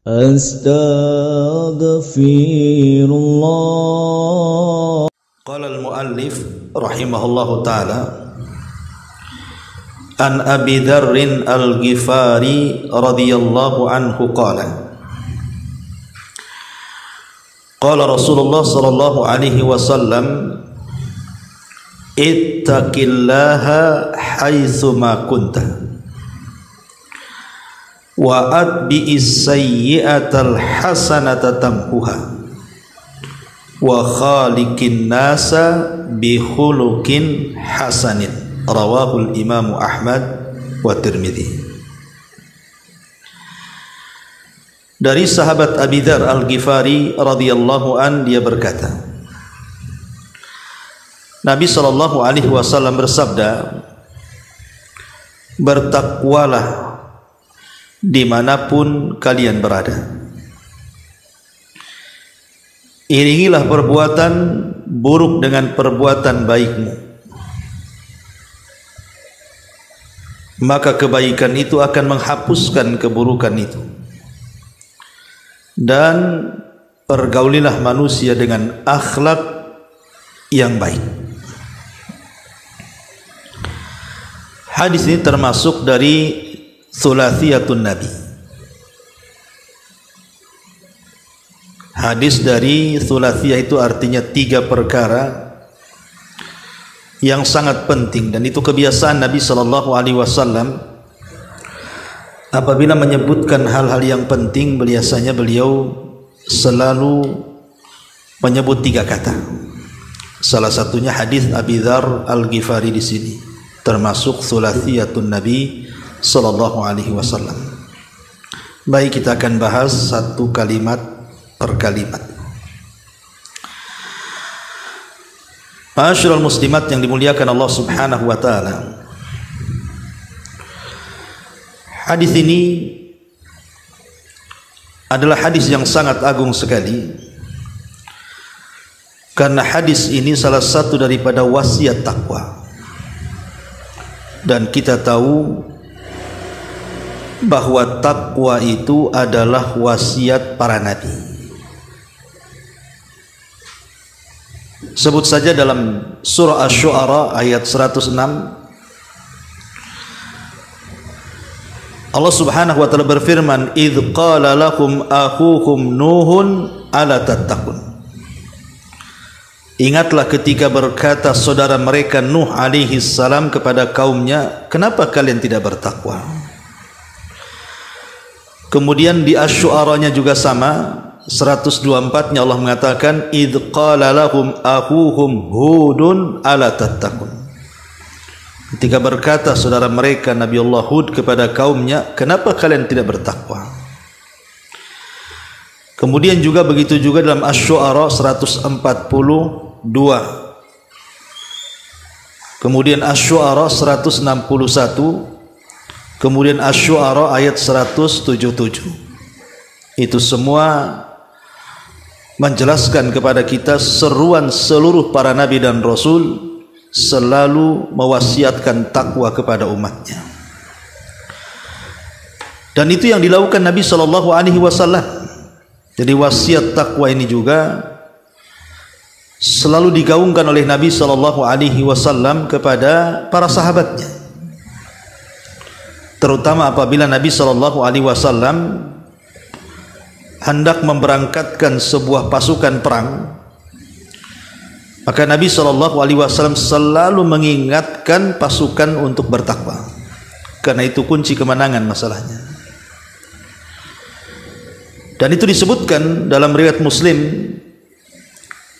Astaghfirullah. Qala al-muallif rahimahullahu ta'ala an Abi Dzarrin al-Ghifari radhiyallahu anhu qala qala Rasulullah sallallahu alaihi wasallam ittaqillaha haitsu ma kunta wa atbi'is sayyi'atal hasanata tamhuha wa khaliqin nasa bi khuluqin hasanin. Rawahul Imam Ahmad wa Tirmidzi. Dari sahabat Abi Dzar Al-Ghifari radhiyallahu an, dia berkata, Nabi sallallahu alaihi wasallam bersabda, bertakwalah dimanapun kalian berada. Iringilah perbuatan buruk dengan perbuatan baikmu, maka kebaikan itu akan menghapuskan keburukan itu. Dan pergaulilah manusia dengan akhlak yang baik. Hadis ini termasuk dari Thulathiyatun Nabi. Hadis dari Thulathiyah itu artinya 3 perkara yang sangat penting, dan itu kebiasaan Nabi sallallahu alaihi wasallam. Apabila menyebutkan hal-hal yang penting, biasanya beliau selalu menyebut 3 kata. Salah satunya hadis Abi Dzar Al-Ghifari di sini, termasuk Thulathiyatun Nabi sallallahu alaihi wasallam. Baik, kita akan bahas satu kalimat per kalimat. Ma'asyiral muslimat yang dimuliakan Allah Subhanahu wa taala. Hadis ini adalah hadis yang sangat agung sekali, karena hadis ini salah satu daripada wasiat takwa. Dan kita tahu bahwa takwa itu adalah wasiat para nabi. Sebut saja dalam surah Asy-Syu'ara ayat 106, Allah Subhanahu wa taala berfirman, "Idz qala lakum akhukum Nuhun ala tattaqun." Ingatlah ketika berkata saudara mereka Nuh alaihi salam kepada kaumnya, "Kenapa kalian tidak bertakwa?" Kemudian di Asy-Syu'ara-nya juga sama, 124-nya Allah mengatakan, "Idz qala lahum akhuhum Hudun ala tattaqun." Ketika berkata saudara mereka Nabi Allah Hud kepada kaumnya, "Kenapa kalian tidak bertakwa?" Kemudian juga begitu juga dalam Asy-Syu'ara 142. Kemudian Asy-Syu'ara 161. Kemudian Asy-Syu'ara ayat 177. Itu semua menjelaskan kepada kita seruan seluruh para nabi dan rasul selalu mewasiatkan takwa kepada umatnya. Dan itu yang dilakukan Nabi sallallahu alaihi wasallam. Jadi wasiat takwa ini juga selalu digaungkan oleh Nabi sallallahu alaihi wasallam kepada para sahabatnya. Terutama apabila Nabi sallallahu alaihi wasallam hendak memberangkatkan sebuah pasukan perang, maka Nabi sallallahu alaihi wasallam selalu mengingatkan pasukan untuk bertakwa, karena itu kunci kemenangan masalahnya. Dan itu disebutkan dalam riwayat Muslim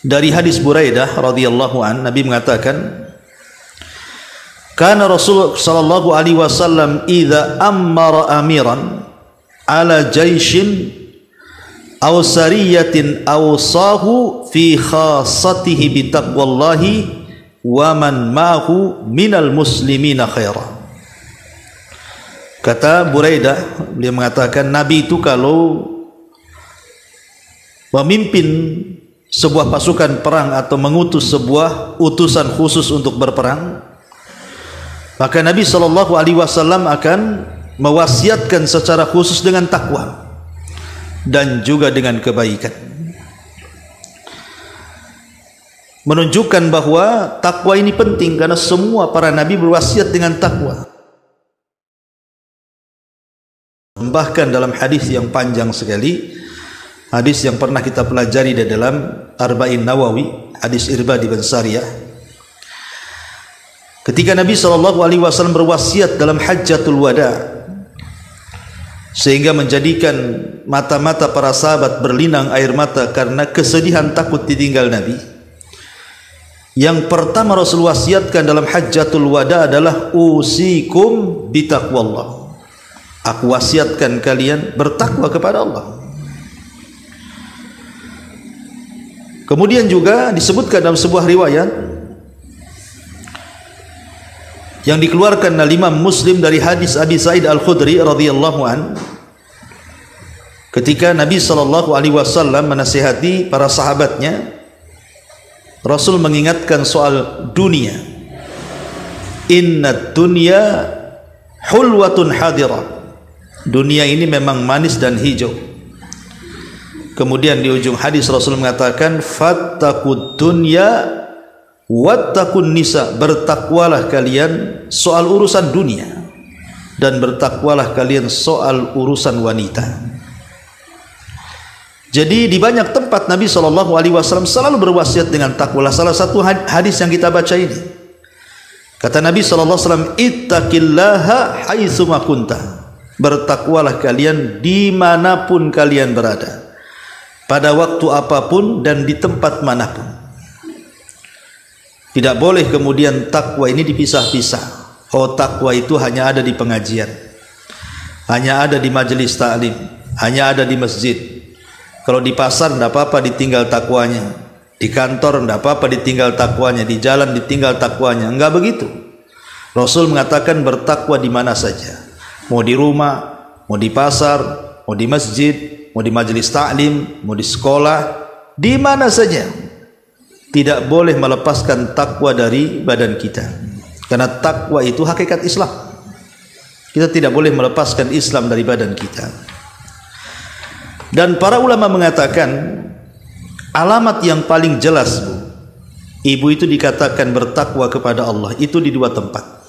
dari hadis Buraidah radhiyallahu an, Nabi mengatakan, "Kana Rasul sallallahu alaihi wasallam idza ammara amiran ala jaishin aw sariyatin awsahu fi khassatihi bi taqwallahi wa man ma'hu minal muslimina khaira." Kata Buraidah, beliau mengatakan Nabi itu kalau memimpin sebuah pasukan perang atau mengutus sebuah utusan khusus untuk berperang, maka Nabi sallallahu alaihi wasallam akan mewasiatkan secara khusus dengan takwa. dan juga dengan kebaikan. Menunjukkan bahwa takwa ini penting karena semua para nabi berwasiat dengan takwa. Bahkan dalam hadis yang panjang sekali, hadis yang pernah kita pelajari di dalam Arba'in Nawawi, hadis Irbad bin Sariyah, ketika Nabi SAW berwasiat dalam Hajjatul Wada, sehingga menjadikan mata-mata para sahabat berlinang air mata karena kesedihan takut ditinggal Nabi. Yang pertama Rasul wasiatkan dalam Hajjatul Wada adalah usikum bitaqwallah. Aku wasiatkan kalian bertakwa kepada Allah. Kemudian juga disebutkan dalam sebuah riwayat yang dikeluarkan oleh Imam Muslim dari hadis Abi Sa'id Al-Khudri radhiyallahu an, ketika Nabi SAW menasihati para sahabatnya, Rasul mengingatkan soal dunia. Inna dunya hulwatun hadirah. Dunia ini memang manis dan hijau. Kemudian di ujung hadis Rasul mengatakan, fattaqud dunya wattaqun nisa. Bertakwalah kalian soal urusan dunia dan bertakwalah kalian soal urusan wanita. Jadi di banyak tempat Nabi SAW selalu berwasiat dengan takwa. Salah satu hadis yang kita baca ini, kata Nabi SAW, ittaqillaha haitsuma kunta. Bertakwalah kalian dimanapun kalian berada, pada waktu apapun dan di tempat manapun. Tidak boleh kemudian takwa ini dipisah-pisah. Oh, takwa itu hanya ada di pengajian, hanya ada di majelis ta'lim, hanya ada di masjid. Kalau di pasar tidak apa-apa ditinggal takwanya, di kantor tidak apa-apa ditinggal takwanya, di jalan ditinggal takwanya. Enggak begitu. Rasul mengatakan bertakwa di mana saja, mau di rumah, mau di pasar, mau di masjid, mau di majelis ta'lim, mau di sekolah, di mana saja. Tidak boleh melepaskan takwa dari badan kita, karena takwa itu hakikat Islam. Kita tidak boleh melepaskan Islam dari badan kita. Dan para ulama mengatakan alamat yang paling jelas, Bu, ibu itu dikatakan bertakwa kepada Allah itu di dua tempat.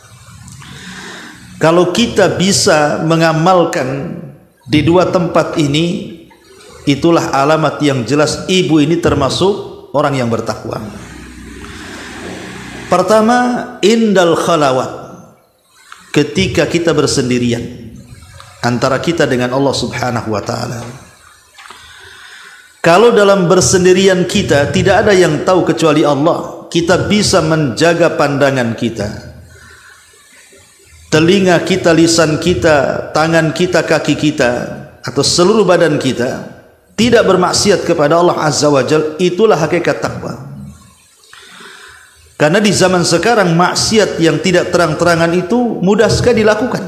Kalau kita bisa mengamalkan di dua tempat ini, itulah alamat yang jelas ibu ini termasuk orang yang bertakwa. Pertama, indal khalawat, ketika kita bersendirian antara kita dengan Allah Subhanahu wa taala. Kalau dalam bersendirian kita tidak ada yang tahu kecuali Allah, kita bisa menjaga pandangan kita, telinga kita, lisan kita, tangan kita, kaki kita, atau seluruh badan kita tidak bermaksiat kepada Allah Azza wa Jalla. Itulah hakikat takwa. Karena di zaman sekarang maksiat yang tidak terang-terangan itu mudah sekali dilakukan.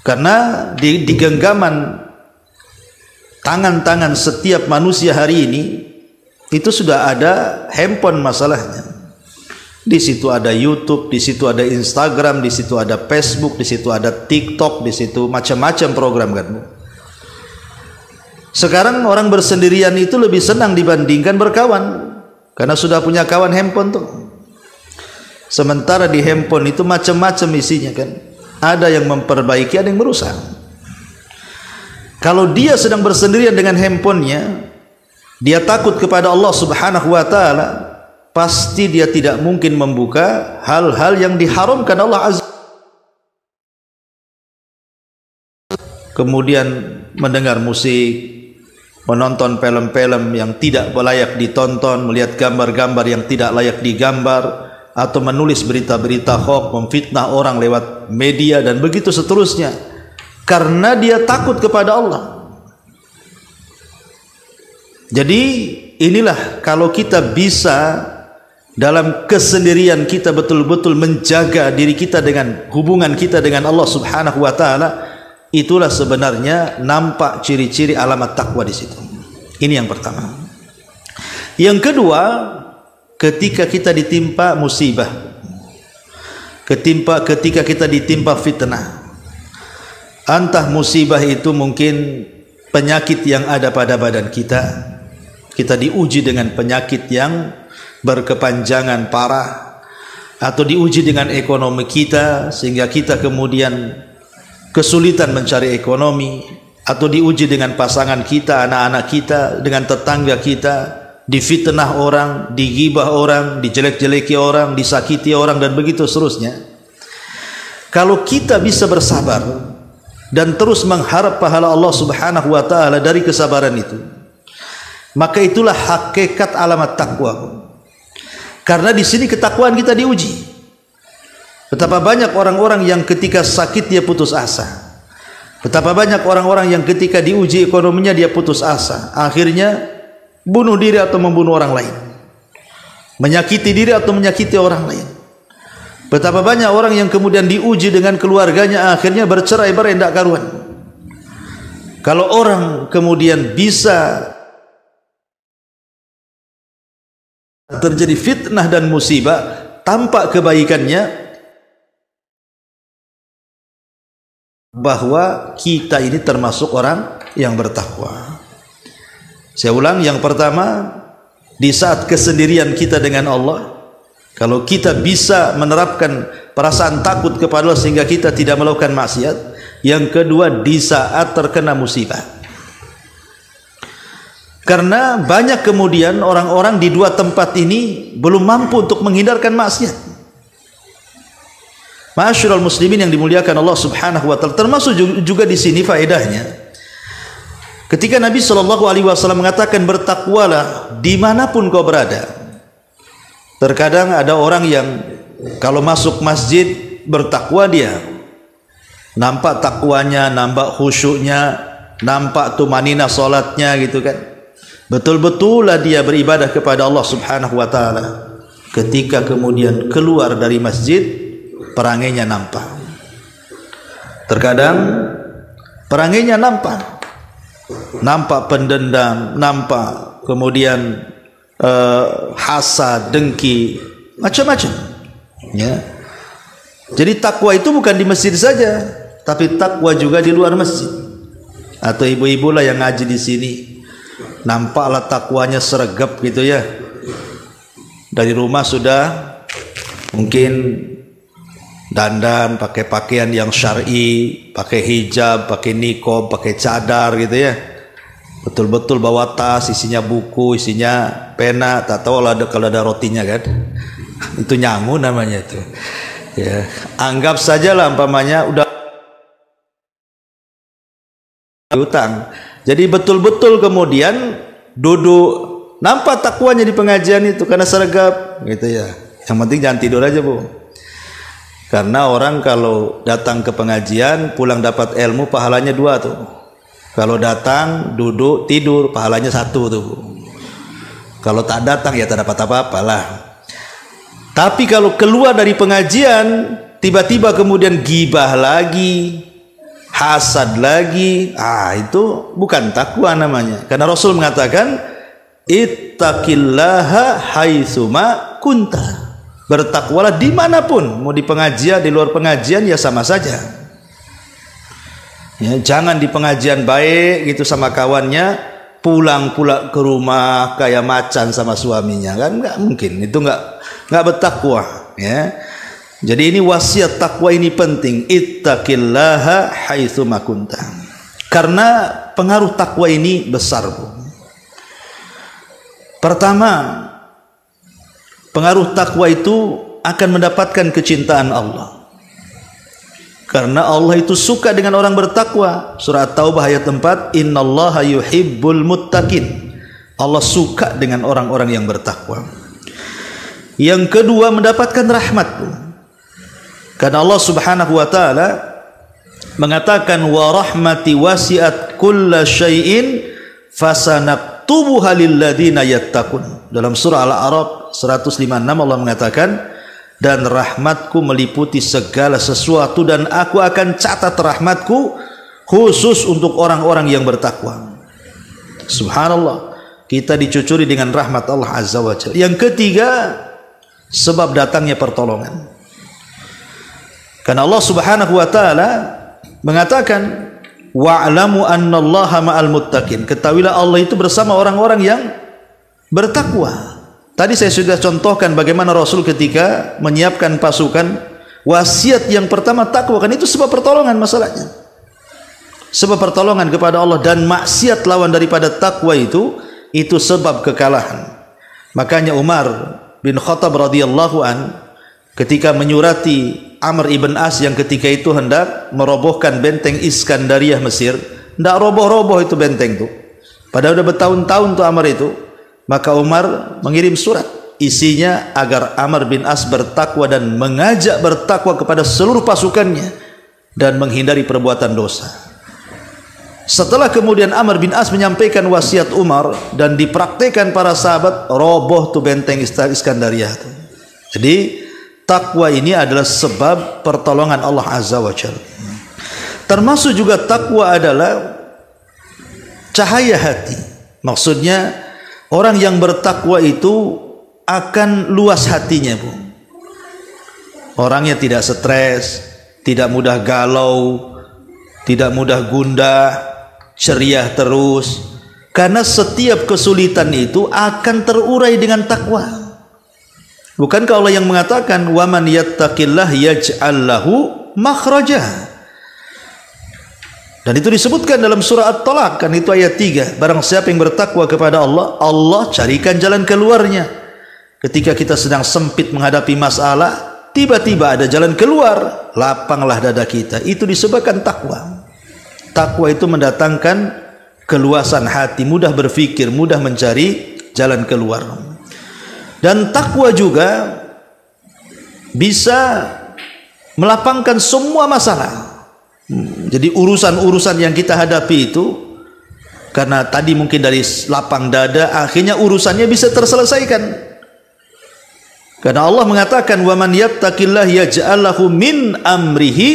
Karena di genggaman tangan-tangan setiap manusia hari ini itu sudah ada handphone masalahnya. Di situ ada YouTube, di situ ada Instagram, di situ ada Facebook, di situ ada TikTok, di situ macam-macam program kan. Sekarang orang bersendirian itu lebih senang dibandingkan berkawan, karena sudah punya kawan handphone tuh. Sementara di handphone itu macam-macam isinya kan. Ada yang memperbaiki, ada yang merusak. Kalau dia sedang bersendirian dengan handphonenya, dia takut kepada Allah Subhanahu wa taala, pasti dia tidak mungkin membuka hal-hal yang diharamkan Allah Azza. Kemudian mendengar musik, menonton film-film yang tidak layak ditonton, melihat gambar-gambar yang tidak layak digambar, atau menulis berita-berita hoax, memfitnah orang lewat media dan begitu seterusnya. Karena dia takut kepada Allah. Jadi inilah kalau kita bisa dalam kesendirian kita betul-betul menjaga diri kita dengan hubungan kita dengan Allah Subhanahu wa taala, itulah sebenarnya nampak ciri-ciri alamat takwa di situ. Ini yang pertama. Yang kedua, ketika kita ditimpa musibah, ketika kita ditimpa fitnah, Entah musibah itu mungkin penyakit yang ada pada badan kita. Kita diuji dengan penyakit yang berkepanjangan parah, atau diuji dengan ekonomi kita sehingga kita kemudian kesulitan mencari ekonomi, atau diuji dengan pasangan kita, anak-anak kita, dengan tetangga kita, difitnah orang, digibah orang, dijelek-jeleki orang, disakiti orang, dan begitu seterusnya. Kalau kita bisa bersabar dan terus mengharap pahala Allah Subhanahu wa taala dari kesabaran itu, maka itulah hakikat alamat takwa. Karena di sini ketakwaan kita diuji. Betapa banyak orang-orang yang ketika sakit dia putus asa. Betapa banyak orang-orang yang ketika diuji ekonominya dia putus asa. Akhirnya bunuh diri atau membunuh orang lain. Menyakiti diri atau menyakiti orang lain. Betapa banyak orang yang kemudian diuji dengan keluarganya, akhirnya bercerai-berai tidak karuan. Kalau orang kemudian bisa terjadi fitnah dan musibah, tampak kebaikannya, bahwa kita ini termasuk orang yang bertakwa. Saya ulang, yang pertama, di saat kesendirian kita dengan Allah, kalau kita bisa menerapkan perasaan takut kepada Allah sehingga kita tidak melakukan maksiat. Yang kedua, di saat terkena musibah. Karena banyak kemudian orang-orang di dua tempat ini belum mampu untuk menghindarkan maksiat. Ma'asyiral muslimin yang dimuliakan Allah Subhanahu wa taala, termasuk juga di sini faedahnya. Ketika Nabi SAW mengatakan bertakwalah dimanapun kau berada. Terkadang ada orang yang kalau masuk masjid bertakwa, dia nampak takwanya, nampak khusyuknya, nampak tumanina solatnya gitu kan. Betul-betul lah dia beribadah kepada Allah Subhanahu wa taala. Ketika kemudian keluar dari masjid, perangainya nampak. Terkadang perangainya nampak pendendam, nampak kemudian hasad, dengki, macam-macam. Ya. Jadi takwa itu bukan di masjid saja, tapi takwa juga di luar masjid. Atau ibu-ibu lah yang ngaji di sini, nampaklah takwanya sergap gitu ya. Dari rumah sudah mungkin dandan, pakai pakaian yang syar'i, pakai hijab, pakai niqab, pakai cadar gitu ya. Betul-betul bawa tas, isinya buku, isinya pena, tak tahu kalau ada rotinya kan. Itu nyangu namanya itu. Ya, anggap sajalah umpamanya udah utang. Jadi betul-betul kemudian duduk, nampak takwanya di pengajian itu karena sergap gitu ya. Yang penting jangan tidur aja, Bu. Karena orang kalau datang ke pengajian pulang dapat ilmu pahalanya 2 tuh. Kalau datang, duduk, tidur, pahalanya 1 tuh. Kalau tak datang ya tak dapat apa-apa lah. Tapi kalau keluar dari pengajian, tiba-tiba kemudian gibah lagi, hasad lagi, itu bukan takwa namanya. Karena Rasul mengatakan, ittaqillaha haitsuma kunta. Bertakwalah dimanapun, mau di pengajian, di luar pengajian ya sama saja. Ya, jangan di pengajian baik gitu sama kawannya, pulang pula ke rumah kayak macan sama suaminya, kan nggak mungkin, itu nggak bertakwa. Ya, jadi ini wasiat takwa ini penting, ittaqillaha haitsuma kunta. Karena pengaruh takwa ini besar, Bu. Pertama, pengaruh takwa itu akan mendapatkan kecintaan Allah. Karena Allah itu suka dengan orang bertakwa. Surah At-Taubah ayat 4, innallaha yuhibbul muttaqin. Allah suka dengan orang-orang yang bertakwa. Yang kedua, mendapatkan rahmat. Karena Allah Subhanahu wa taala mengatakan wa rahmati wasi'at kulla syai'in fasanaktubuha lil ladzina yattaqun. Dalam surah Al-A'raf 156 Allah mengatakan, dan rahmatku meliputi segala sesuatu dan aku akan catat rahmatku khusus untuk orang-orang yang bertakwa. Subhanallah, kita dicucuri dengan rahmat Allah Azza wa Jalla. Yang ketiga, sebab datangnya pertolongan. Karena Allah Subhanahu wa taala mengatakan wa'lamu annallaha ma'al muttaqin, ketahuilah Allah itu bersama orang-orang yang bertakwa. Tadi saya sudah contohkan bagaimana Rasul ketika menyiapkan pasukan, wasiat yang pertama takwa, kan itu sebab pertolongan masalahnya, sebab pertolongan kepada Allah, dan maksiat lawan daripada takwa itu sebab kekalahan. Makanya Umar bin Khattab radhiyallahu an ketika menyurati Amr ibn As yang ketika itu hendak merobohkan benteng Iskandariah Mesir, hendak roboh-roboh itu benteng itu, padahal udah bertahun-tahun tuh Amr itu, maka Umar mengirim surat, isinya agar Amr bin As bertakwa dan mengajak bertakwa kepada seluruh pasukannya dan menghindari perbuatan dosa. Setelah kemudian Amr bin As menyampaikan wasiat Umar dan dipraktikkan para sahabat, roboh tuh benteng Iskandariah itu. Jadi takwa ini adalah sebab pertolongan Allah Azza wa Jalla. Termasuk juga takwa adalah cahaya hati. Maksudnya orang yang bertakwa itu akan luas hatinya, Bu. Orangnya tidak stres, tidak mudah galau, tidak mudah gundah, ceria terus, karena setiap kesulitan itu akan terurai dengan takwa. Bukankah Allah yang mengatakan wa man yattaqillah yaj'al lahu makhraja, dan itu disebutkan dalam surah At-Talaq, kan itu ayat 3, barang siapa yang bertakwa kepada Allah, Allah carikan jalan keluarnya. Ketika kita sedang sempit menghadapi masalah, tiba-tiba ada jalan keluar, lapanglah dada kita. Itu disebabkan takwa. Takwa itu mendatangkan keluasan hati, mudah berpikir, mudah mencari jalan keluar. Dan takwa juga bisa melapangkan semua masalah. Jadi urusan-urusan yang kita hadapi itu, karena tadi mungkin dari lapang dada, akhirnya urusannya bisa terselesaikan. Karena Allah mengatakan wa man yattaqillah yaj'al lahu min amrihi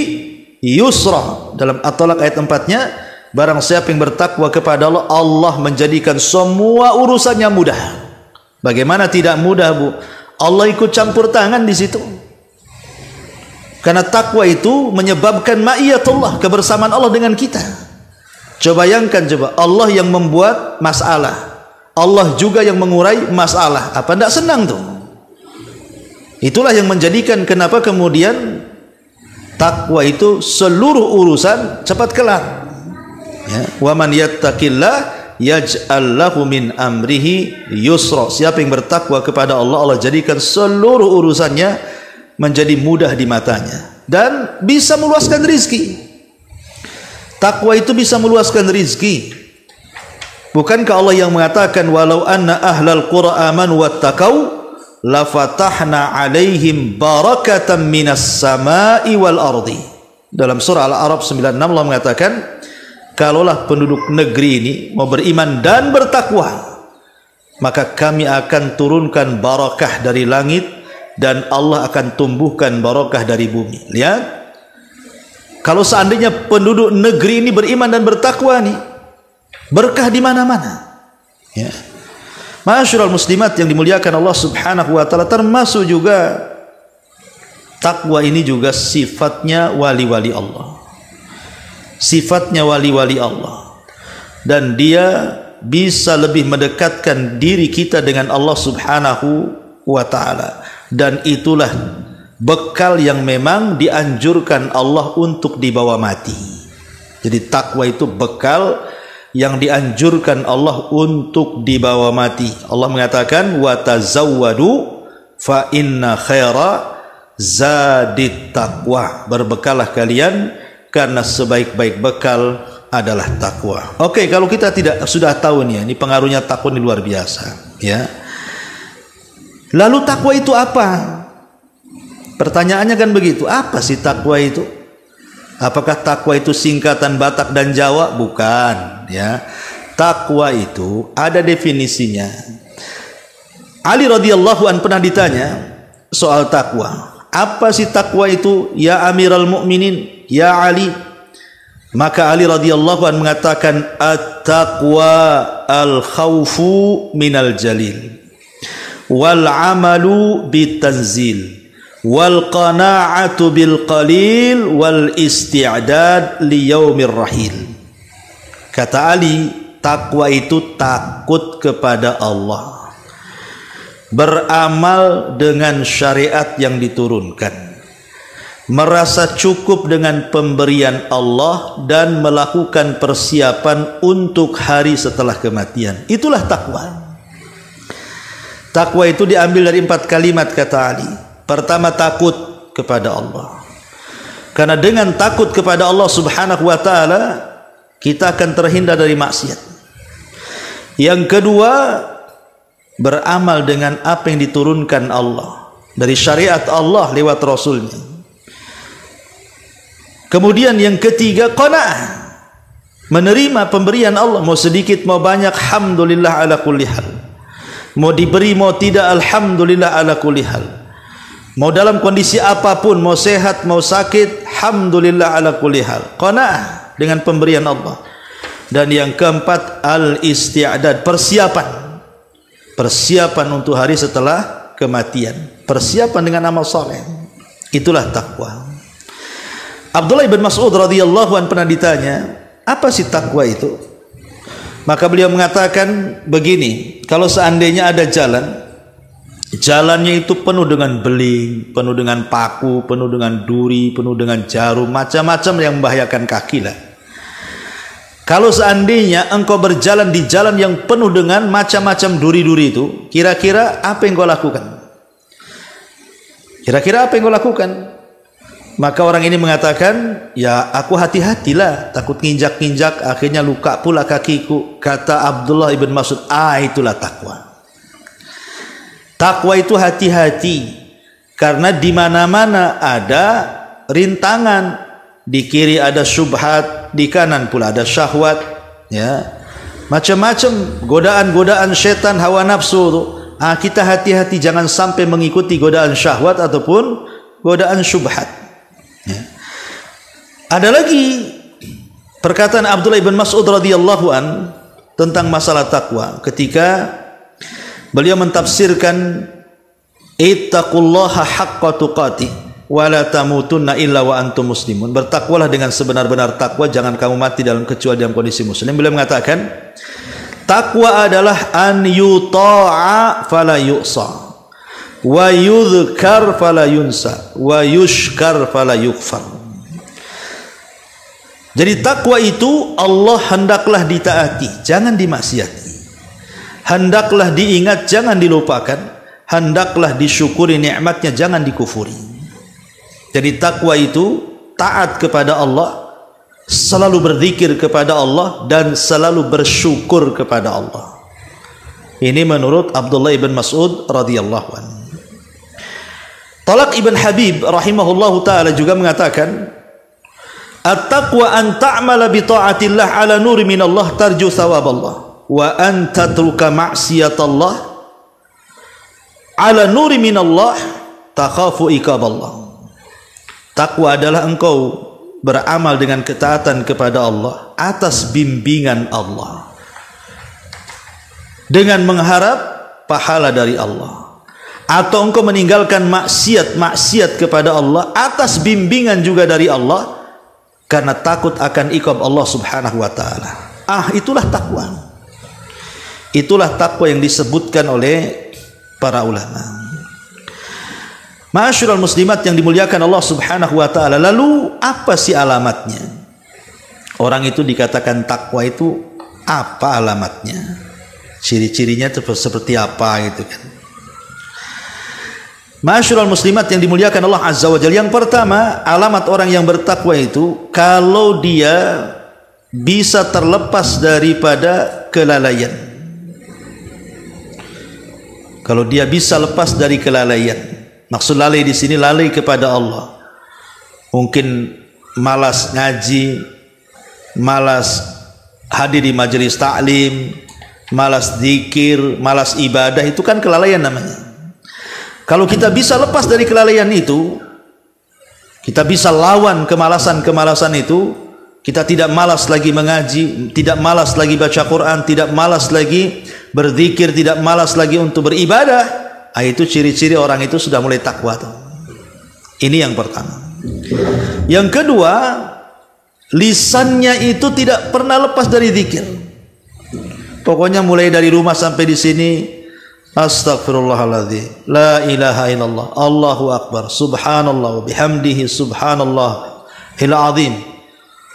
yusra. Dalam At-Talaq ayat 4-nya, barang siapa yang bertakwa kepada Allah, Allah menjadikan semua urusannya mudah. Bagaimana tidak mudah, Bu? Allah ikut campur tangan di situ. Karena takwa itu menyebabkan ma'iyatullah, kebersamaan Allah dengan kita. Coba bayangkan, Allah yang membuat masalah, Allah juga yang mengurai masalah. Apa tidak senang tuh? Itulah yang menjadikan kenapa kemudian takwa itu seluruh urusan cepat kelar. Ya, wa man yattaqillah yaj'al lahu min amrihi yusra. Siapa yang bertakwa kepada Allah, Allah jadikan seluruh urusannya menjadi mudah di matanya dan bisa meluaskan rizki. Takwa itu bisa meluaskan rizki. Bukankah Allah yang mengatakan walau anna ahlal qura amanu wattaqau lafatahna alaihim barakatan minas samai wal ardi. Dalam surah Al-A'raf 96 Allah mengatakan, kalaulah penduduk negeri ini mau beriman dan bertakwa, maka kami akan turunkan barakah dari langit dan Allah akan tumbuhkan barakah dari bumi. Lihat, kalau seandainya penduduk negeri ini beriman dan bertakwa nih, berkah di mana-mana. Ya. Ma'asyiral muslimat yang dimuliakan Allah Subhanahu wa taala, termasuk juga takwa ini juga sifatnya wali-wali Allah. Sifatnya wali-wali Allah. Dan dia bisa lebih mendekatkan diri kita dengan Allah Subhanahu wa taala. Dan itulah bekal yang memang dianjurkan Allah untuk dibawa mati. Jadi takwa itu bekal yang dianjurkan Allah untuk dibawa mati. Allah mengatakan wa tazawwadu fa inna khaira zadit taqwa. Berbekalah kalian karena sebaik-baik bekal adalah takwa. Oke, kalau kita sudah tahu nih, ini pengaruhnya takwa ini luar biasa, ya. Lalu takwa itu apa? Pertanyaannya kan begitu. Apa sih takwa itu? Apakah takwa itu singkatan Batak dan Jawa? Bukan, ya. Takwa itu ada definisinya. Ali radhiyallahu an pernah ditanya soal takwa. Apa sih takwa itu, ya Amirul Mukminin, ya Ali? Maka Ali radhiyallahu an mengatakan, at-taqwa al-khawfu minal jalil wal amalu bitanzil wal qana'atu bil qalil wal isti'dad li yaumir rahil. Kata Ali, takwa itu takut kepada Allah, beramal dengan syariat yang diturunkan, merasa cukup dengan pemberian Allah, dan melakukan persiapan untuk hari setelah kematian. Itulah takwa. Takwa itu diambil dari 4 kalimat, kata Ali. Pertama, takut kepada Allah. Karena dengan takut kepada Allah subhanahu wa ta'ala, kita akan terhindar dari maksiat. Yang kedua, beramal dengan apa yang diturunkan Allah, dari syariat Allah lewat Rasulnya. Kemudian yang ketiga, qanaah, menerima pemberian Allah, mau sedikit mau banyak, alhamdulillah ala kulli hal. Mau diberi mau tidak, alhamdulillah ala kulli hal. Mau dalam kondisi apapun, mau sehat mau sakit, alhamdulillah ala kulli hal. Qanaah dengan pemberian Allah. Dan yang keempat, al-isti'dad, persiapan. Persiapan untuk hari setelah kematian. Persiapan dengan amal soleh. Itulah takwa. Abdullah bin Mas'ud radhiyallahu anhu pernah ditanya, apa sih takwa itu? Maka beliau mengatakan begini, kalau seandainya ada jalan, jalannya itu penuh dengan beling, penuh dengan paku, penuh dengan duri, penuh dengan jarum, macam-macam yang membahayakan kaki lah. Kalau seandainya engkau berjalan di jalan yang penuh dengan macam-macam duri-duri itu, kira-kira apa yang kau lakukan? Kira-kira apa yang kau lakukan? Maka orang ini mengatakan, ya aku hati-hatilah, takut nginjak-nginjak, akhirnya luka pula kakiku. Kata Abdullah ibn Mas'ud, itulah takwa. Takwa itu hati-hati, karena di mana-mana ada rintangan. Di kiri ada syubhat, di kanan pula ada syahwat, ya. Macam-macam godaan-godaan setan, hawa nafsu itu. Kita hati-hati jangan sampai mengikuti godaan syahwat ataupun godaan syubhat. Ya. Ada lagi perkataan Abdullah bin Mas'ud radhiyallahu an tentang masalah takwa ketika beliau mentafsirkan ittaqullaha haqqa tuqatih wa la tamutunna illa wa antum muslimun. Bertakwalah dengan sebenar-benar takwa, jangan kamu mati kecuali dalam kondisi muslim. Beliau mengatakan takwa adalah an yuta'a fala yu'sa, wa yudhkar fala yunsa, wa yushkar fala yukfar. Jadi takwa itu Allah hendaklah ditaati, jangan dimaksiati. Hendaklah diingat, jangan dilupakan. Hendaklah disyukuri nikmatnya, jangan dikufuri. Jadi takwa itu taat kepada Allah, selalu berzikir kepada Allah, dan selalu bersyukur kepada Allah. Ini menurut Abdullah ibn Mas'ud radhiyallahu anhu. Talaq ibn Habib rahimahullahu ta'ala juga mengatakan, at-taqwa an ta'mala bi ta'atillah ala nuri minallah tarju thawaballah, wa an tatruka ma'siyatallah ala nuri minallah takhafu iqaballah. Takwa adalah engkau beramal dengan ketaatan kepada Allah atas bimbingan Allah, dengan mengharap pahala dari Allah. Atau engkau meninggalkan maksiat kepada Allah atas bimbingan juga dari Allah, karena takut akan iqab Allah subhanahu wa ta'ala. Itulah takwa. Itulah takwa yang disebutkan oleh para ulama. Ma'asyiral muslimat yang dimuliakan Allah subhanahu wa ta'ala. Lalu apa sih alamatnya? Orang itu dikatakan takwa itu apa alamatnya? Ciri-cirinya seperti apa gitu kan? Ma'asyiral muslimat yang dimuliakan Allah azza wa jalla, yang pertama, alamat orang yang bertakwa itu kalau dia bisa terlepas daripada kelalaian. Kalau dia bisa lepas dari kelalaian. Maksud lalai di sini lalai kepada Allah. Mungkin malas ngaji, malas hadir di majelis taklim, malas zikir, malas ibadah, itu kan kelalaian namanya. Kalau kita bisa lepas dari kelalaian itu, kita bisa lawan kemalasan-kemalasan itu, kita tidak malas lagi mengaji, tidak malas lagi baca Quran, tidak malas lagi berzikir, tidak malas lagi untuk beribadah. Itu ciri-ciri orang itu sudah mulai takwa tuh. Ini yang pertama. Yang kedua, lisannya itu tidak pernah lepas dari zikir. Pokoknya mulai dari rumah sampai di sini, astagfirullahaladzim, la ilaha illallah, Allahu akbar, subhanallah, bihamdihi subhanallahil azim,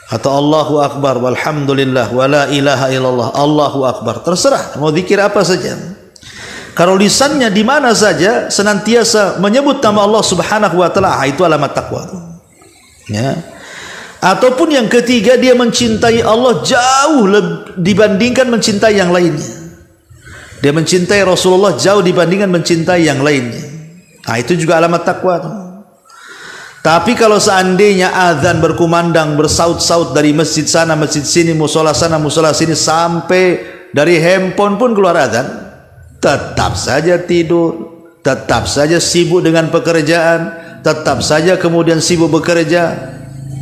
atau Allahu akbar, walhamdulillah, wa la ilaha illallah, Allahu akbar. Terserah mau zikir apa saja. Kalau lisannya di mana saja senantiasa menyebut nama Allah Subhanahu wa taala, itu alamat takwa. Ya. Ataupun yang ketiga, dia mencintai Allah jauh dibandingkan mencintai yang lainnya. Dia mencintai Rasulullah jauh dibandingkan mencintai yang lainnya. Nah, itu juga alamat takwa. Tapi kalau seandainya azan berkumandang, bersaut-saut dari masjid sana, masjid sini, musola sana, musola sini, sampai dari handphone pun keluar azan, tetap saja tidur, tetap saja sibuk dengan pekerjaan, tetap saja kemudian sibuk bekerja,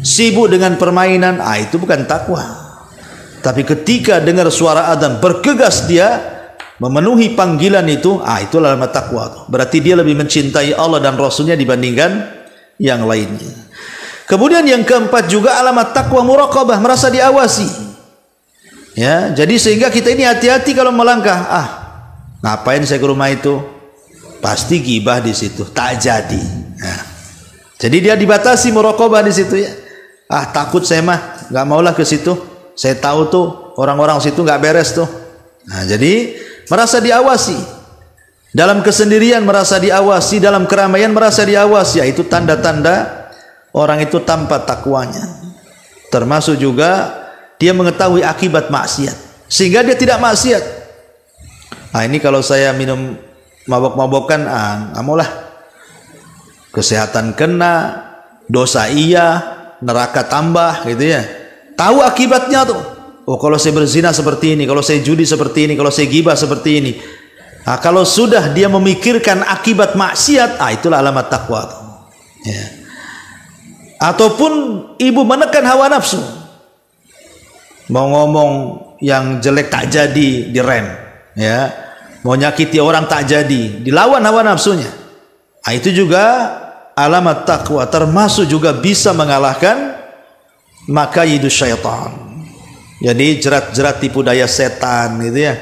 sibuk dengan permainan, itu bukan takwa. Tapi ketika dengar suara adzan, bergegas dia memenuhi panggilan itu, itu alamat takwa. Berarti dia lebih mencintai Allah dan Rasulnya dibandingkan yang lainnya. Kemudian yang keempat juga alamat takwa muraqabah, merasa diawasi. Ya, jadi sehingga kita ini hati-hati kalau melangkah. Ngapain saya ke rumah itu? Pasti gibah di situ, tak jadi. Nah, jadi dia dibatasi muraqabah di situ ya. Takut saya mah, nggak maulah ke situ. Saya tahu tuh orang-orang situ nggak beres tuh. Nah, jadi merasa diawasi. Dalam kesendirian merasa diawasi, dalam keramaian merasa diawasi. Ya, itu tanda-tanda orang itu tanpa takwanya. Termasuk juga dia mengetahui akibat maksiat, sehingga dia tidak maksiat. Ini kalau saya minum mabok-mabokan, nggak maulah. Kesehatan kena, dosa iya, neraka tambah, gitu ya. Tahu akibatnya tuh. Kalau saya berzina seperti ini, kalau saya judi seperti ini, kalau saya gibah seperti ini. Kalau sudah dia memikirkan akibat maksiat, itulah alamat takwa tuh. Ya. Ataupun ibu menekan hawa nafsu, mau ngomong yang jelek tak jadi, direm, ya. Mau nyakiti orang tak jadi, dilawan hawa nafsunya. Itu juga alamat takwa, termasuk juga bisa mengalahkan makaidu syaitan. Jadi jerat-jerat tipu daya setan gitu ya.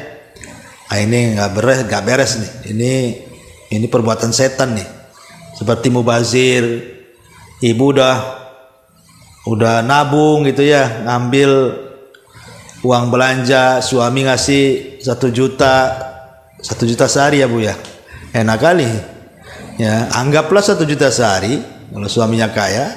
Ini nggak beres nih. Ini perbuatan setan nih. Seperti mubazir, ibu udah nabung gitu ya, ngambil uang belanja, suami ngasih 1 juta sehari ya Bu ya. Enak kali. Ya, anggaplah 1 juta sehari kalau suaminya kaya.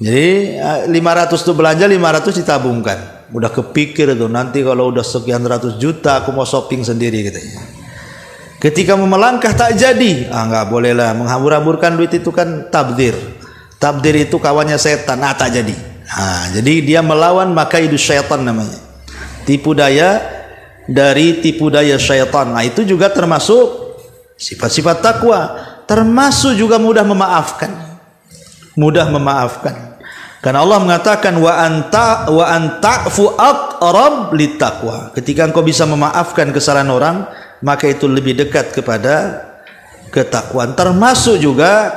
Jadi 500 tuh belanja, 500 ditabungkan. Udah kepikir tuh, nanti kalau udah sekian ratus juta aku mau shopping sendiri gitu. Ketika mau melangkah tak jadi, nggak boleh lah, menghambur-hamburkan duit itu kan tabdir. Tabdir itu kawannya setan, tak jadi. Jadi dia melawan makaidu syaitan namanya. Tipu daya dari tipu daya syaitan. Itu juga termasuk sifat-sifat takwa. Termasuk juga mudah memaafkan. Mudah memaafkan. Karena Allah mengatakan wa anta'fu aqrab littaqwa. Ketika engkau bisa memaafkan kesalahan orang, maka itu lebih dekat kepada ketakwaan. Termasuk juga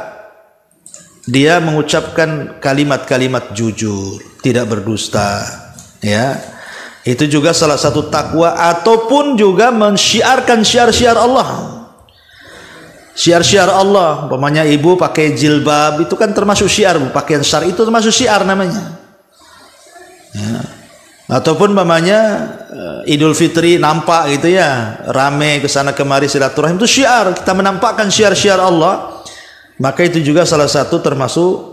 dia mengucapkan kalimat-kalimat jujur, tidak berdusta, ya. Itu juga salah satu takwa. Ataupun juga mensyiarkan syiar-syiar Allah. Syiar-syiar Allah, umpamanya ibu pakai jilbab, itu kan termasuk syiar, pakaian syar itu termasuk syiar namanya. Ya. Ataupun umpamanya Idul Fitri nampak gitu ya, rame kesana kemari silaturahim, itu syiar, kita menampakkan syiar-syiar Allah, maka itu juga salah satu termasuk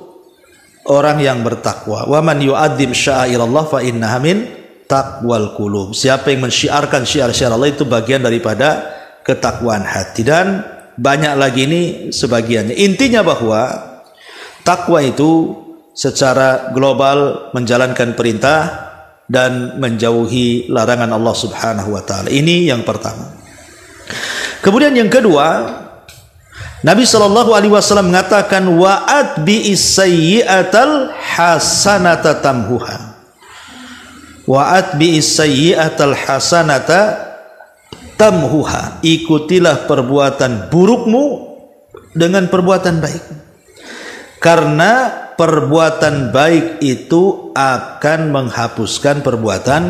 orang yang bertakwa. Wa man yu'adzim sya'airallah fa innaha min taqwal qulub. Siapa yang mensyiarkan syiar-syiar Allah itu bagian daripada ketakwaan hati. Dan banyak lagi ini sebagiannya. Intinya bahwa takwa itu secara global menjalankan perintah dan menjauhi larangan Allah Subhanahu wa taala. Ini yang pertama. Kemudian yang kedua, Nabi sallallahu alaihi wasallam mengatakan wa'at bi'is sayyi'atal hasanata tamhuha. Wa'at bi'is sayyi'atal hasanata tamhuha. Ikutilah perbuatan burukmu dengan perbuatan baik. Karena perbuatan baik itu akan menghapuskan perbuatan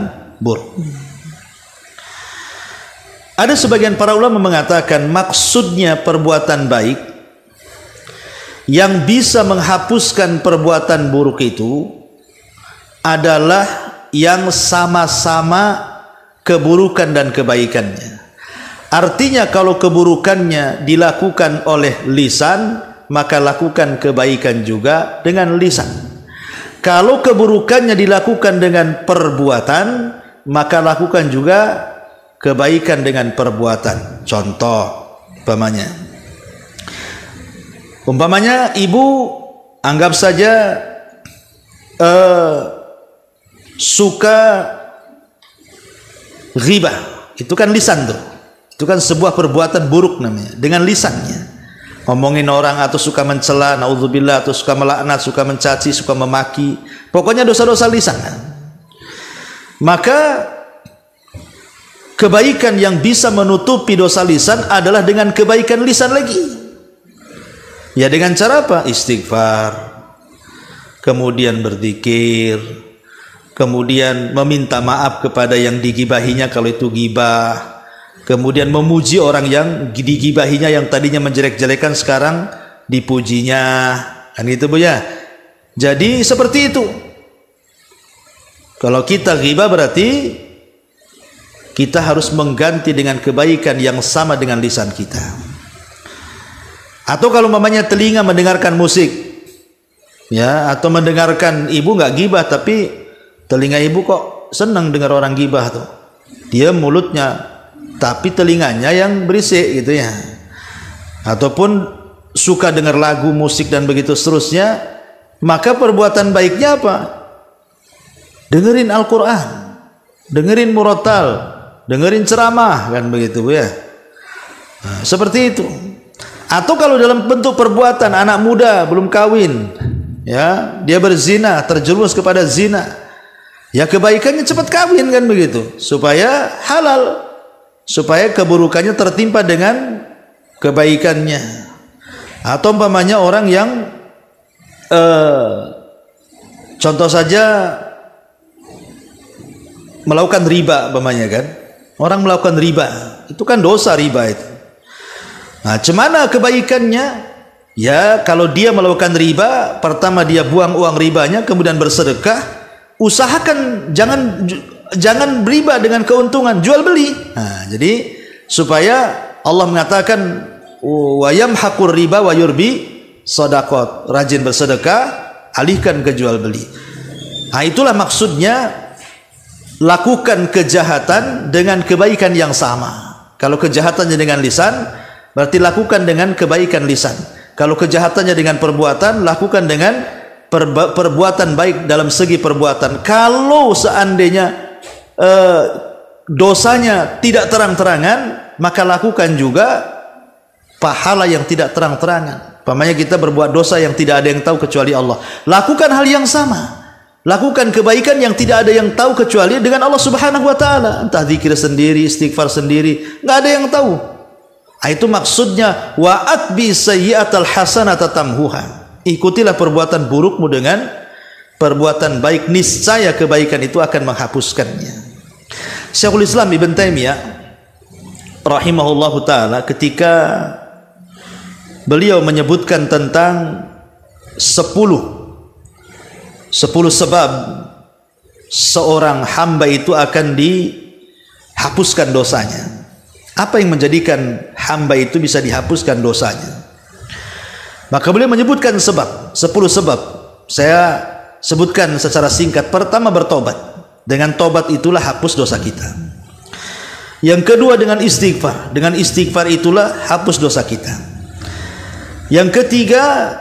buruk. Ada sebagian para ulama mengatakan maksudnya perbuatan baik yang bisa menghapuskan perbuatan buruk itu adalah yang sama-sama keburukan dan kebaikannya. Artinya kalau keburukannya dilakukan oleh lisan, maka lakukan kebaikan juga dengan lisan. Kalau keburukannya dilakukan dengan perbuatan, maka lakukan juga kebaikan dengan perbuatan. Contoh, umpamanya ibu anggap saja suka ghibah, itu kan lisan tuh. Itu kan sebuah perbuatan buruk namanya, dengan lisannya. Ngomongin orang atau suka mencela, naudzubillah, atau suka melaknat, suka mencaci, suka memaki. Pokoknya dosa-dosa lisan. Maka kebaikan yang bisa menutupi dosa lisan adalah dengan kebaikan lisan lagi. Ya dengan cara apa? Istighfar, kemudian berzikir, kemudian meminta maaf kepada yang digibahinya kalau itu gibah, kemudian memuji orang yang digibahinya yang tadinya menjelek-jelekan sekarang dipujinya, kan gitu Bu ya. Jadi seperti itu. Kalau kita ghibah berarti kita harus mengganti dengan kebaikan yang sama dengan lisan kita. Atau kalau mamanya telinga mendengarkan musik, ya, atau mendengarkan, ibu nggak ghibah tapi telinga ibu kok senang dengar orang ghibah tuh. Dia mulutnya tapi telinganya yang berisik gitu ya. Ataupun suka dengar lagu, musik dan begitu seterusnya, maka perbuatan baiknya apa? Dengerin Al-Quran, dengerin murotal, dengerin ceramah, kan begitu ya. Nah, seperti itu. Atau kalau dalam bentuk perbuatan anak muda belum kawin, ya, dia berzina, terjerumus kepada zina, ya kebaikannya cepat kawin, kan begitu, supaya halal, supaya keburukannya tertimpa dengan kebaikannya. Atau umpamanya orang yang contoh saja melakukan riba, umpamanya kan, orang melakukan riba, itu kan dosa riba itu. Nah, cemana kebaikannya? Ya, kalau dia melakukan riba, pertama dia buang uang ribanya, kemudian bersedekah. Usahakan jangan beriba dengan keuntungan, jual beli. Nah, jadi supaya Allah mengatakan wa yamhaqur riba wa yurbi shadaqat, rajin bersedekah, alihkan ke jual beli. Nah, itulah maksudnya lakukan kejahatan dengan kebaikan yang sama. Kalau kejahatannya dengan lisan, berarti lakukan dengan kebaikan lisan. Kalau kejahatannya dengan perbuatan, lakukan dengan perbuatan baik dalam segi perbuatan. Kalau seandainya dosanya tidak terang-terangan, maka lakukan juga pahala yang tidak terang-terangan. Umpamanya kita berbuat dosa yang tidak ada yang tahu kecuali Allah, lakukan hal yang sama. Lakukan kebaikan yang tidak ada yang tahu kecuali dengan Allah Subhanahu wa taala. Entah zikir sendiri, istighfar sendiri, nggak ada yang tahu. Itu maksudnya wa atbi sayyi'atal hasanata tamhuha. Ikutilah perbuatan burukmu dengan perbuatan baik, niscaya kebaikan itu akan menghapuskannya. Syekhul Islam Ibn Taimiyah rahimahullahu taala ketika beliau menyebutkan tentang 10 sebab seorang hamba itu akan dihapuskan dosanya. Apa yang menjadikan hamba itu bisa dihapuskan dosanya? Maka beliau menyebutkan 10 sebab. Saya sebutkan secara singkat. Pertama, bertobat. Dengan tobat itulah hapus dosa kita. Yang kedua, dengan istighfar. Dengan istighfar itulah hapus dosa kita. Yang ketiga,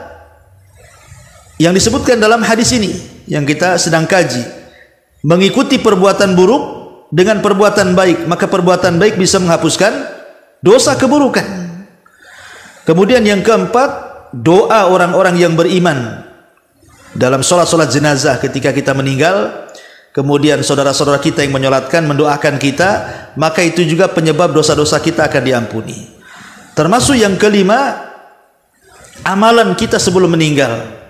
yang disebutkan dalam hadis ini yang kita sedang kaji, mengikuti perbuatan buruk dengan perbuatan baik, maka perbuatan baik bisa menghapuskan dosa keburukan. Kemudian yang keempat, doa orang-orang yang beriman dalam sholat jenazah ketika kita meninggal, kemudian saudara-saudara kita yang menyolatkan mendoakan kita, maka itu juga penyebab dosa-dosa kita akan diampuni. Termasuk yang kelima, amalan kita sebelum meninggal.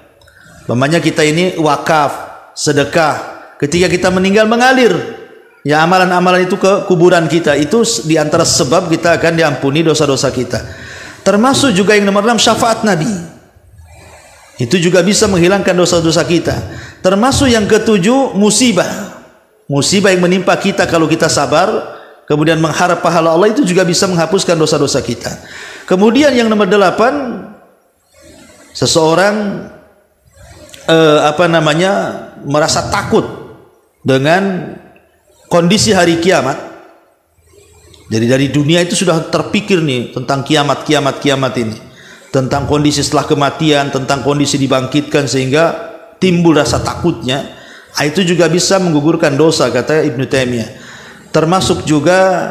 Umpamanya kita ini wakaf, sedekah, ketika kita meninggal mengalir, ya amalan-amalan itu ke kuburan kita, itu diantara sebab kita akan diampuni dosa-dosa kita. Termasuk juga yang nomor 6, syafaat Nabi, itu juga bisa menghilangkan dosa-dosa kita. Termasuk yang ke-7, musibah yang menimpa kita kalau kita sabar, kemudian mengharap pahala Allah, itu juga bisa menghapuskan dosa-dosa kita. Kemudian yang nomor 8, seseorang merasa takut dengan kondisi hari kiamat. Jadi dari dunia itu sudah terpikir nih tentang kiamat ini, tentang kondisi setelah kematian, tentang kondisi dibangkitkan, sehingga timbul rasa takutnya. Itu juga bisa menggugurkan dosa, kata Ibnu Taimiyah. Termasuk juga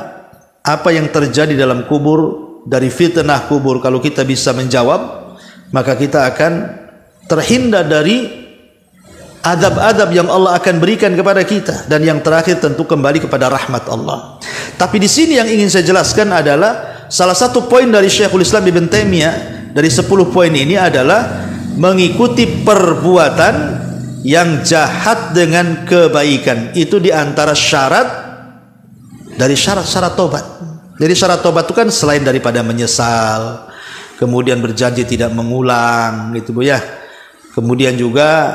apa yang terjadi dalam kubur, dari fitnah kubur. Kalau kita bisa menjawab, maka kita akan terhindar dari adab-adab yang Allah akan berikan kepada kita. Dan yang terakhir tentu kembali kepada rahmat Allah. Tapi di sini yang ingin saya jelaskan adalah salah satu poin dari Syekhul Islam Ibnu Taimiyah dari 10 poin ini adalah mengikuti perbuatan yang jahat dengan kebaikan. Itu diantara syarat dari syarat-syarat tobat. Jadi syarat tobat itu kan selain daripada menyesal, kemudian berjanji tidak mengulang, gitu Bu ya. Kemudian juga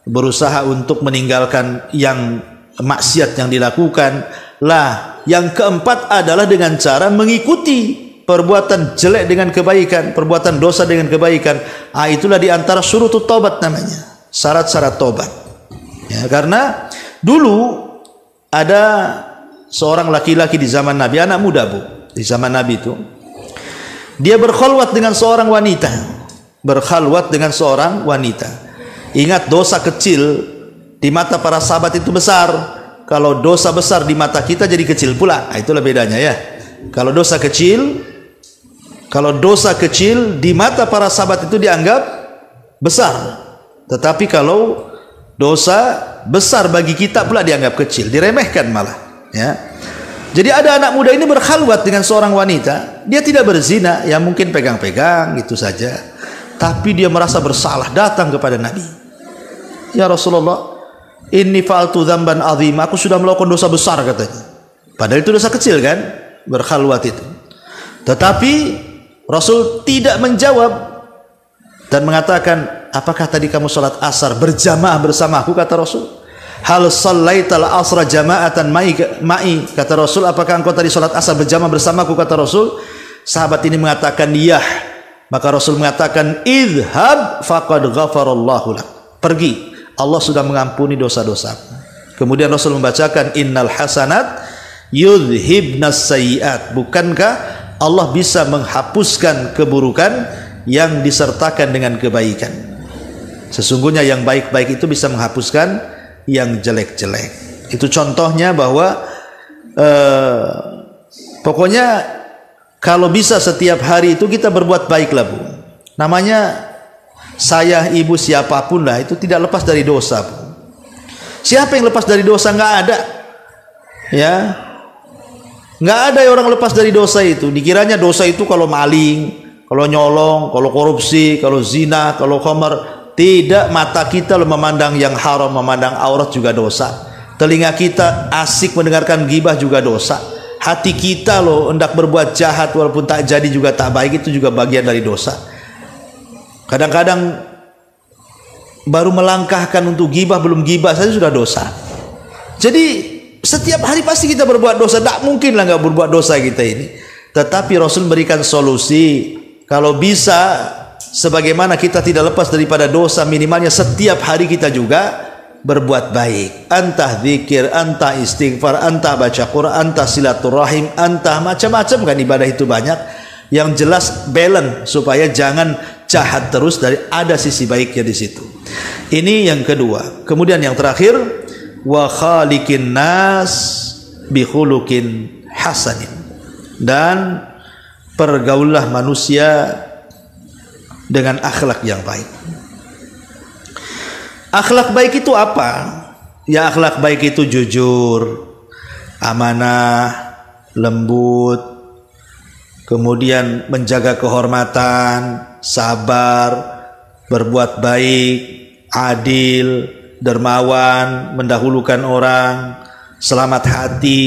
berusaha untuk meninggalkan yang maksiat yang dilakukan. Lah, yang keempat adalah dengan cara mengikuti perbuatan jelek dengan kebaikan, perbuatan dosa dengan kebaikan. Itulah diantara syurutut taubat namanya, syarat-syarat tobat. Ya, karena dulu ada seorang laki-laki di zaman Nabi, anak muda Bu, di zaman Nabi itu, dia berkhalwat dengan seorang wanita. Ingat, dosa kecil di mata para sahabat itu besar. Kalau dosa besar di mata kita jadi kecil pula. Itulah bedanya ya. Kalau dosa kecil di mata para sahabat itu dianggap besar. Tetapi kalau dosa besar bagi kita pula dianggap kecil, diremehkan malah. Ya. Jadi ada anak muda ini berkhalwat dengan seorang wanita. Dia tidak berzina, ya mungkin pegang-pegang gitu saja. Tapi dia merasa bersalah, datang kepada Nabi. Ya Rasulullah, inni fa'altu dzamban azim. Aku sudah melakukan dosa besar, katanya. Padahal itu dosa kecil kan, berkhalwat itu. Tetapi Rasul tidak menjawab dan mengatakan, apakah tadi kamu salat asar berjamaah bersamaku, kata Rasul. Hal shallaital asra jama'atan ma'i, kata Rasul, apakah engkau tadi salat asar berjamaah bersamaku, kata Rasul. Sahabat ini mengatakan iya. Maka Rasul mengatakan, idhab faqad ghafarallahu lak. Pergi, Allah sudah mengampuni dosa-dosa. Kemudian Rasul membacakan, innal hasanat yudhibnas sayyiat. Bukankah Allah bisa menghapuskan keburukan yang disertakan dengan kebaikan? Sesungguhnya yang baik-baik itu bisa menghapuskan yang jelek-jelek. Itu contohnya bahwa pokoknya kalau bisa setiap hari itu kita berbuat baiklah Bu. Namanya saya, ibu, siapapun lah, itu tidak lepas dari dosa Bu. Siapa yang lepas dari dosa? Nggak ada. Ya, nggak ada orang lepas dari dosa itu. Dikiranya dosa itu kalau maling, kalau nyolong, kalau korupsi, kalau zina, kalau khamar. Tidak, mata kita loh memandang yang haram, memandang aurat juga dosa. Telinga kita asik mendengarkan gibah juga dosa. Hati kita loh hendak berbuat jahat walaupun tak jadi juga tak baik, itu juga bagian dari dosa. Kadang-kadang baru melangkahkan untuk gibah, belum gibah saja sudah dosa. Jadi setiap hari pasti kita berbuat dosa. Tak mungkin lah nggak berbuat dosa kita ini. Tetapi Rasul memberikan solusi. Kalau bisa, sebagaimana kita tidak lepas daripada dosa, minimalnya setiap hari kita juga berbuat baik. Antah zikir, antah istighfar, antah baca Quran, antah silaturahim, antah macam-macam kan ibadah itu banyak. Yang jelas balance supaya jangan jahat terus, dari ada sisi baiknya di situ. Ini yang kedua. Kemudian yang terakhir, wa khaliqin nas bi khuluqin hasanin. Dan pergaulah manusia dengan akhlak yang baik. Akhlak baik itu apa? Ya, akhlak baik itu jujur, amanah, lembut, kemudian menjaga kehormatan, sabar, berbuat baik, adil, dermawan, mendahulukan orang, selamat hati,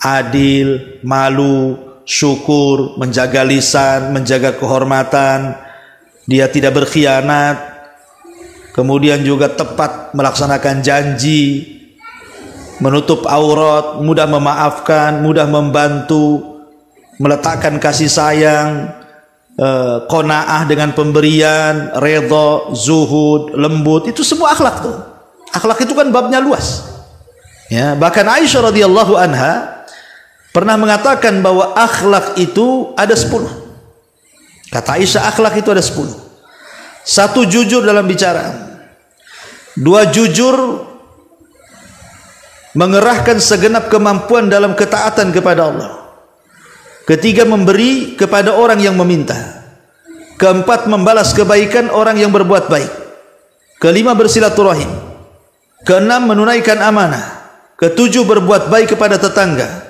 adil, malu, syukur, menjaga lisan, menjaga kehormatan, dia tidak berkhianat, kemudian juga tepat melaksanakan janji, menutup aurat, mudah memaafkan, mudah membantu, meletakkan kasih sayang, qanaah dengan pemberian, redha, zuhud, lembut, itu semua akhlak tuh. Akhlak itu kan babnya luas. Ya, bahkan Aisyah radhiyallahu anha pernah mengatakan bahwa akhlak itu ada 10. Kata Aisyah, akhlak itu ada 10. 1, jujur dalam bicara. 2, jujur mengerahkan segenap kemampuan dalam ketaatan kepada Allah. 3, memberi kepada orang yang meminta. 4, membalas kebaikan orang yang berbuat baik. 5, bersilaturahim. 6, menunaikan amanah. 7, berbuat baik kepada tetangga.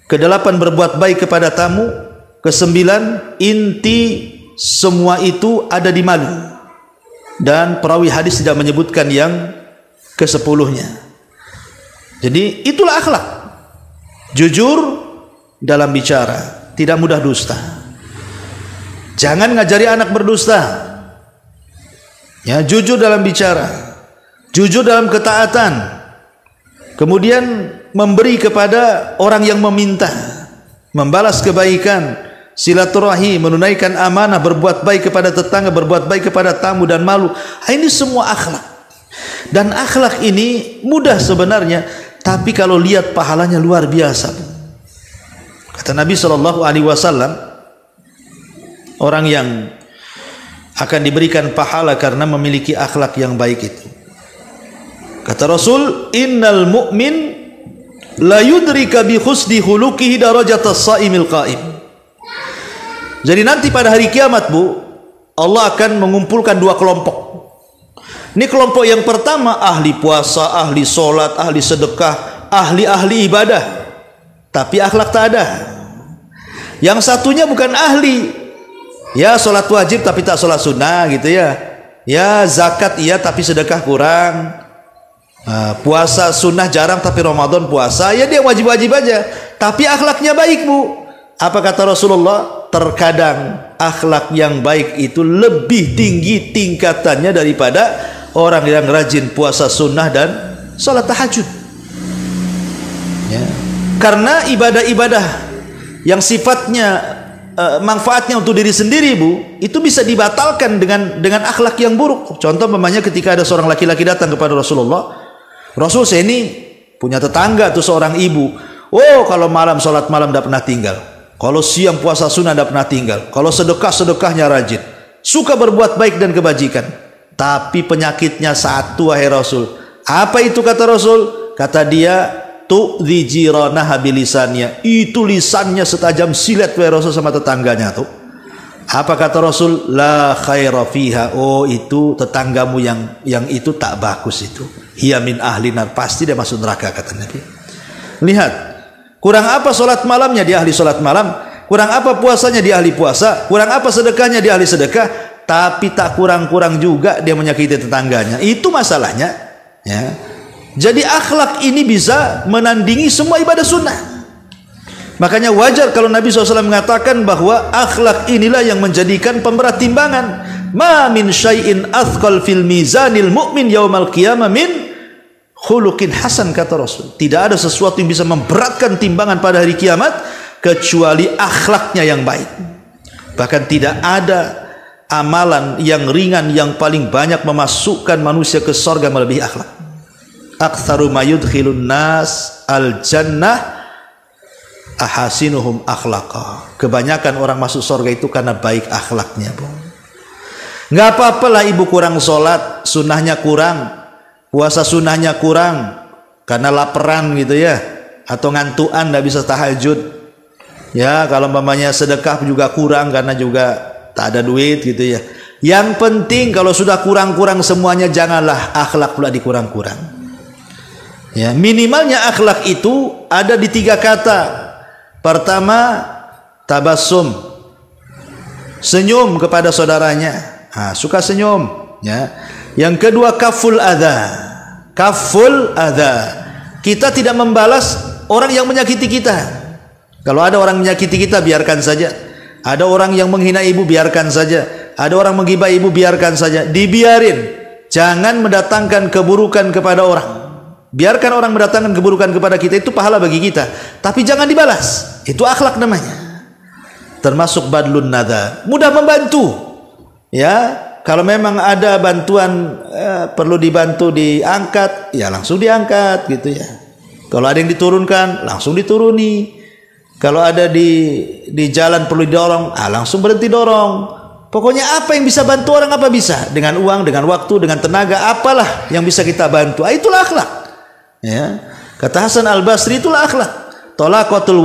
8, berbuat baik kepada tamu. 9, inti semua itu ada di malu. Dan perawi hadis tidak menyebutkan yang ke-10-nya. Jadi itulah akhlak. Jujur dalam bicara, tidak mudah dusta. Jangan ngajari anak berdusta. Ya, jujur dalam bicara, jujur dalam ketaatan. Kemudian memberi kepada orang yang meminta, membalas kebaikan, silaturahim, menunaikan amanah, berbuat baik kepada tetangga, berbuat baik kepada tamu, dan malu. Ini semua akhlak. Dan akhlak ini mudah sebenarnya, tapi kalau lihat pahalanya luar biasa. Kata Nabi SAW, orang yang akan diberikan pahala karena memiliki akhlak yang baik itu. Kata Rasul, innal mu'min la yudrika bi husni khuluqihi darajatas saimil qaim. Jadi nanti pada hari kiamat, Bu, Allah akan mengumpulkan 2 kelompok. Ini kelompok yang pertama, ahli puasa, ahli sholat, ahli sedekah, ahli ibadah, tapi akhlak tak ada. Yang satunya bukan ahli, ya sholat wajib tapi tak sholat sunnah gitu ya. Ya zakat iya tapi sedekah kurang. Puasa sunnah jarang tapi Ramadan puasa. Ya dia wajib-wajib aja, tapi akhlaknya baik, Bu. Apa kata Rasulullah? Terkadang akhlak yang baik itu lebih tinggi tingkatannya daripada orang yang rajin puasa sunnah dan sholat tahajud. Ya. Karena ibadah-ibadah yang sifatnya manfaatnya untuk diri sendiri, Bu, itu bisa dibatalkan dengan akhlak yang buruk. Contoh umpamanya ketika ada seorang laki-laki datang kepada Rasulullah, Rasul, saya ini punya tetangga tuh seorang ibu. Oh, kalau malam sholat malam tidak pernah tinggal. Kalau siang puasa sunnah tidak pernah tinggal. Kalau sedekahnya rajin. Suka berbuat baik dan kebajikan. Tapi penyakitnya satu, wahai Rasul. Apa itu kata Rasul? Kata dia, tu'dhi jiranaha bilisannya. Itu lisannya setajam silet, wahai Rasul, sama tetangganya tuh. Apa kata Rasul? La khaira fiha. Oh, itu tetanggamu yang itu tak bagus itu. Hiya min ahli nar, pasti dia masuk neraka, kata Nabi. Lihat, kurang apa sholat malamnya, dia ahli sholat malam. Kurang apa puasanya, dia ahli puasa. Kurang apa sedekahnya, dia ahli sedekah. Tapi tak kurang-kurang juga dia menyakiti tetangganya. Itu masalahnya, ya. Jadi akhlak ini bisa menandingi semua ibadah sunnah. Makanya wajar kalau Nabi SAW mengatakan bahwa akhlak inilah yang menjadikan pemberat timbangan. Ma min syai'in athqal fil mizanil mu'min yaumal qiyamah min khuluqin hasan, kata Rasul. Tidak ada sesuatu yang bisa memberatkan timbangan pada hari kiamat kecuali akhlaknya yang baik. Bahkan tidak ada amalan yang ringan yang paling banyak memasukkan manusia ke surga melebihi akhlak. Aktsaru ma yudkhilun nas al jannah ahasinuhum akhlaqa. Kebanyakan orang masuk surga itu karena baik akhlaknya, Bu. Nggak apa-apalah ibu kurang sholat, sunnahnya kurang, puasa sunnahnya kurang karena laparan gitu ya, atau ngantuan nggak bisa tahajud. Ya, kalau umpamanya sedekah juga kurang karena juga tak ada duit gitu ya. Yang penting kalau sudah kurang-kurang semuanya, janganlah akhlak pula dikurang-kurang. Ya, minimalnya akhlak itu ada di 3 kata. Pertama, tabassum, senyum kepada saudaranya. Suka senyum, ya. Yang kedua, kaful adza. Kaful adza. Kita tidak membalas orang yang menyakiti kita. Kalau ada orang menyakiti kita, biarkan saja. Ada orang yang menghina ibu, biarkan saja. Ada orang menggibah ibu, biarkan saja. Dibiarin. Jangan mendatangkan keburukan kepada orang. Biarkan orang mendatangkan keburukan kepada kita, itu pahala bagi kita. Tapi jangan dibalas. Itu akhlak namanya. Termasuk badlun nada. Mudah membantu. Ya, kalau memang ada bantuan perlu dibantu diangkat, ya langsung diangkat gitu ya. Kalau ada yang diturunkan, langsung dituruni. Kalau ada di jalan perlu didorong, langsung berhenti dorong. Pokoknya apa yang bisa bantu orang, apa bisa. Dengan uang, dengan waktu, dengan tenaga, apalah yang bisa kita bantu. Itulah akhlak. Ya. Kata Hasan Al-Basri, itulah akhlak. Talaqatul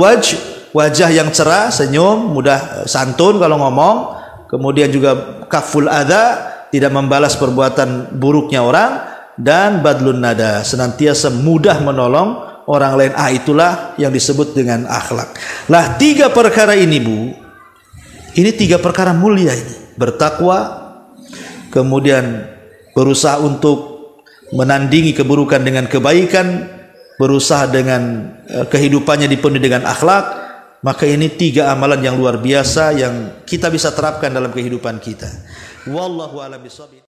wajah yang cerah, senyum, mudah santun kalau ngomong. Kemudian juga kaful adza, tidak membalas perbuatan buruknya orang. Dan badlun nada, senantiasa mudah menolong orang lain. Itulah yang disebut dengan akhlak. Lah 3 perkara ini, Bu, ini 3 perkara mulia ini. Bertakwa, kemudian berusaha untuk menandingi keburukan dengan kebaikan, berusaha dengan kehidupannya dipenuhi dengan akhlak. Maka ini 3 amalan yang luar biasa yang kita bisa terapkan dalam kehidupan kita. Wallahu a'lam bishawab.